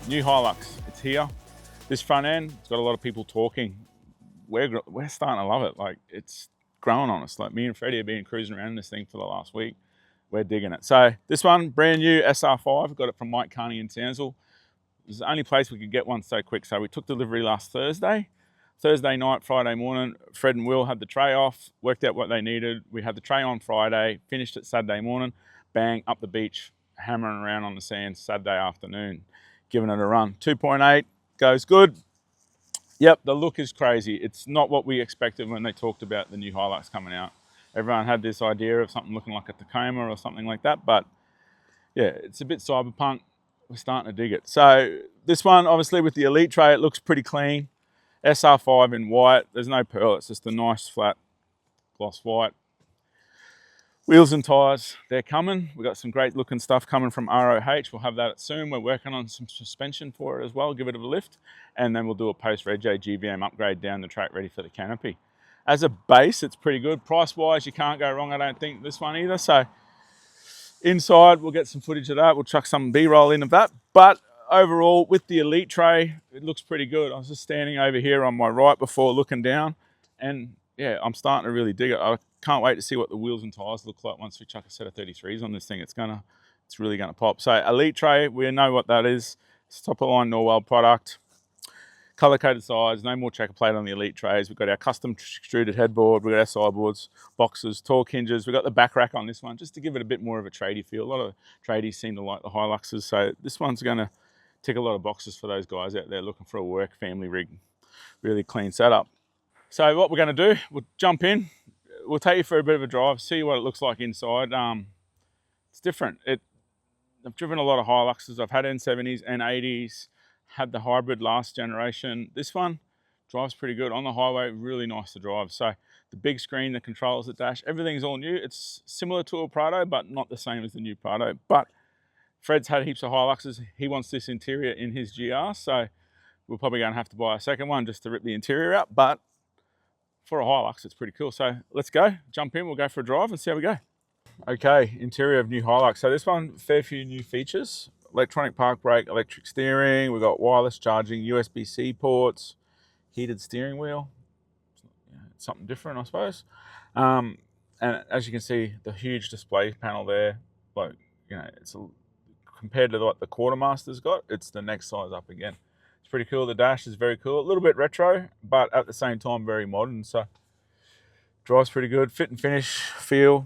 New Hilux, it's here. This front end, it's got a lot of people talking. We're starting to love it. Like, it's growing on us. Like, me and Freddie have been cruising around this thing for the last week. We're digging it. So this one, brand new SR5, got it from Mike Carney in Townsville. It was the only place we could get one so quick. So we took delivery last Thursday. Thursday night, Friday morning, Fred and Will had the tray off, worked out what they needed. We had the tray on Friday, finished it Saturday morning, bang, up the beach, hammering around on the sand Saturday afternoon, giving it a run. 2.8, goes good. Yep, the look is crazy. It's not what we expected when they talked about the new Hilux coming out. Everyone had this idea of something looking like a Tacoma or something like that, but yeah, it's a bit cyberpunk. We're starting to dig it. So this one, obviously with the Elite Tray, it looks pretty clean. SR5 in white, there's no pearl, it's just a nice flat gloss white. Wheels and tyres, they're coming. We've got some great looking stuff coming from ROH. We'll have that soon. We're working on some suspension for it as well, give it a lift. And then we'll do a post-reg GVM upgrade down the track ready for the canopy. As a base, it's pretty good. Price-wise, you can't go wrong, I don't think, this one either. So inside, we'll get some footage of that. We'll chuck some B-roll in of that. But overall, with the Elite Tray, it looks pretty good. I was just standing over here on my right before looking down, and yeah, I'm starting to really dig it. I can't wait to see what the wheels and tyres look like once we chuck a set of 33s on this thing. It's really gonna pop. So Elite Tray, we know what that is. It's top of the line Norweld product. Color-coded sides, no more checker plate on the Elite Trays. We've got our custom extruded headboard, we've got our sideboards, boxes, torque hinges. We've got the back rack on this one just to give it a bit more of a tradie feel. A lot of tradies seem to like the Hiluxes, so this one's gonna tick a lot of boxes for those guys out there looking for a work family rig. Really clean setup. So what we're gonna do, we'll jump in, we'll take you for a bit of a drive, see what it looks like inside. It's different. I've driven a lot of Hiluxes. I've had N70s, N80s, had the hybrid last generation. This one drives pretty good on the highway, really nice to drive. So the big screen, the controls, the dash, everything's all new. It's similar to a Prado, but not the same as the new Prado. But Fred's had heaps of Hiluxes. He wants this interior in his GR, so we're probably going to have to buy a second one just to rip the interior out. But for a Hilux, it's pretty cool. So let's go, jump in, we'll go for a drive and see how we go. Okay, interior of new Hilux. So this one, fair few new features. Electronic park brake, electric steering. We've got wireless charging, USB-C ports, heated steering wheel. It's something different, I suppose. And as you can see, the huge display panel there, like, you know, compared to what the Quartermaster's got, it's the next size up again. It's pretty cool. The dash is very cool. A little bit retro, but at the same time, very modern. So drives pretty good. Fit and finish feel,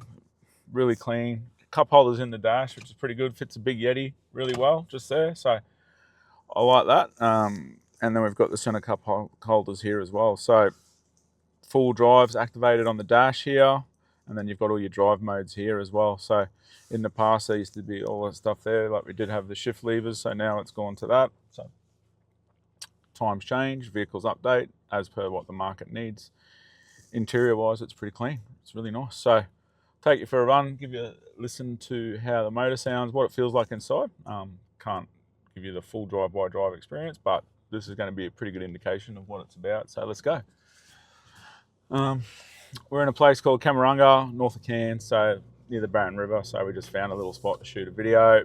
really clean. Cup holders in the dash, which is pretty good. Fits a big Yeti really well just there. So I like that. And then we've got the center cup holders here as well. So full drives activated on the dash here. And then you've got all your drive modes here as well. So in the past, there used to be all that stuff there. Like we did have the shift levers. So now it's gone to that. So times change, vehicles update as per what the market needs. Interior wise, it's pretty clean. It's really nice. So take you for a run, give you a listen to how the motor sounds, what it feels like inside. Can't give you the full drive-by-drive experience, but this is going to be a pretty good indication of what it's about. So let's go. We're in a place called Camarunga, north of Cairns, so near the Barron River. So we just found a little spot to shoot a video.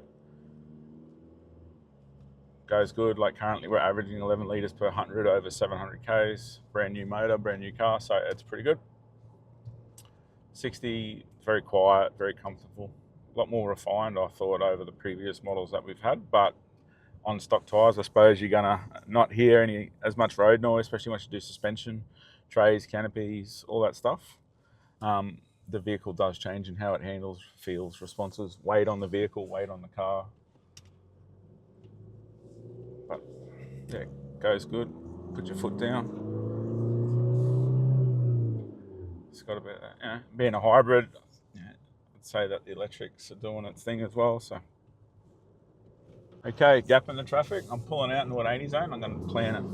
Goes good. Like currently we're averaging 11 litres per 100 over 700 Ks. Brand new motor, brand new car, so it's pretty good. 60, very quiet, very comfortable. A lot more refined, I thought, over the previous models that we've had. But on stock tyres, I suppose you're gonna not hear as much road noise, especially once you do suspension, trays, canopies, all that stuff. The vehicle does change in how it handles, feels, responses, weight on the vehicle, weight on the car. But yeah, goes good. Put your foot down. It's got a bit, being a hybrid, I'd say that the electrics are doing its thing as well. So, okay, gap in the traffic. I'm pulling out into an 80 zone. I'm going to plan it.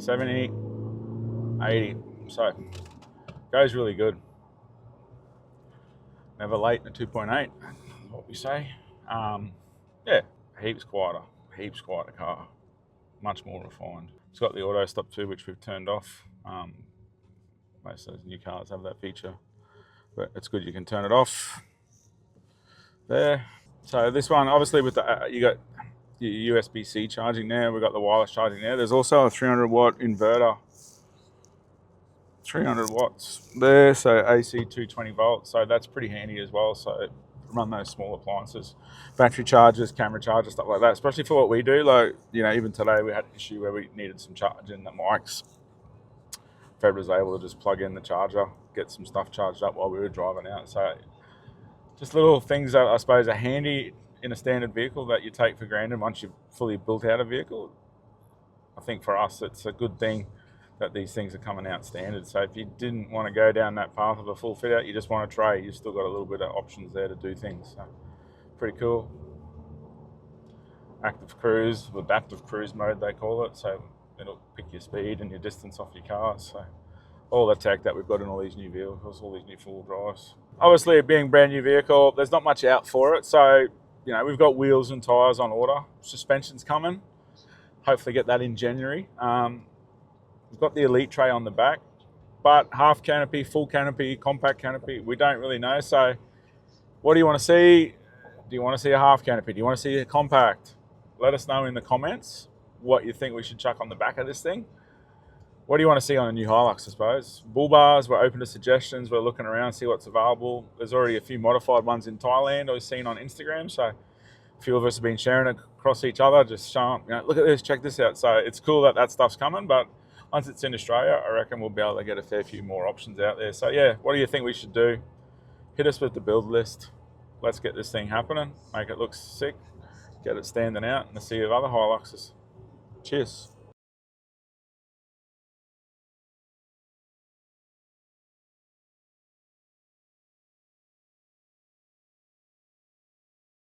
70, 80. So, goes really good. Never late in a 2.8, what we say. Yeah, heaps quieter car. Much more refined. It's got the auto stop too, which we've turned off. Most of those new cars have that feature, but it's good you can turn it off there. So So this one, obviously with the, you got your USB-C charging there, we've got the wireless charging there. There's also a 300 watt inverter, 300 watts there, so AC 220 volts, so that's pretty handy as well. So run those small appliances, battery chargers, camera chargers, stuff like that, especially for what we do. Like, you know, even today we had an issue where we needed some charge in the mics. Fred was able to just plug in the charger, get some stuff charged up while we were driving out. So just little things that I suppose are handy in a standard vehicle that you take for granted once you've fully built out a vehicle. I think for us it's a good thing that these things are coming out standard. So if you didn't want to go down that path of a full fit out, you just want a tray, you've still got a little bit of options there to do things. So pretty cool. Active cruise, adaptive cruise mode they call it, so it'll pick your speed and your distance off your car. So all the tech that we've got in all these new vehicles, all these new four-wheel drives. Obviously, it being a brand new vehicle, there's not much out for it. So, you know, we've got wheels and tyres on order. Suspension's coming. Hopefully get that in January. We've got the Elite Tray on the back, but half canopy, full canopy, compact canopy, we don't really know. So what do you want to see? Do you want to see a half canopy? Do you want to see a compact? Let us know in the comments what you think we should chuck on the back of this thing. What do you want to see on a new Hilux, I suppose? Bull bars, we're open to suggestions. We're looking around, see what's available. There's already a few modified ones in Thailand I've seen on Instagram. So a few of us have been sharing it across each other, just showing, you know, look at this, check this out. So it's cool that that stuff's coming, but once it's in Australia, I reckon we'll be able to get a fair few more options out there. So yeah, what do you think we should do? Hit us with the build list. Let's get this thing happening, make it look sick, get it standing out in the sea of other Hiluxes. Cheers.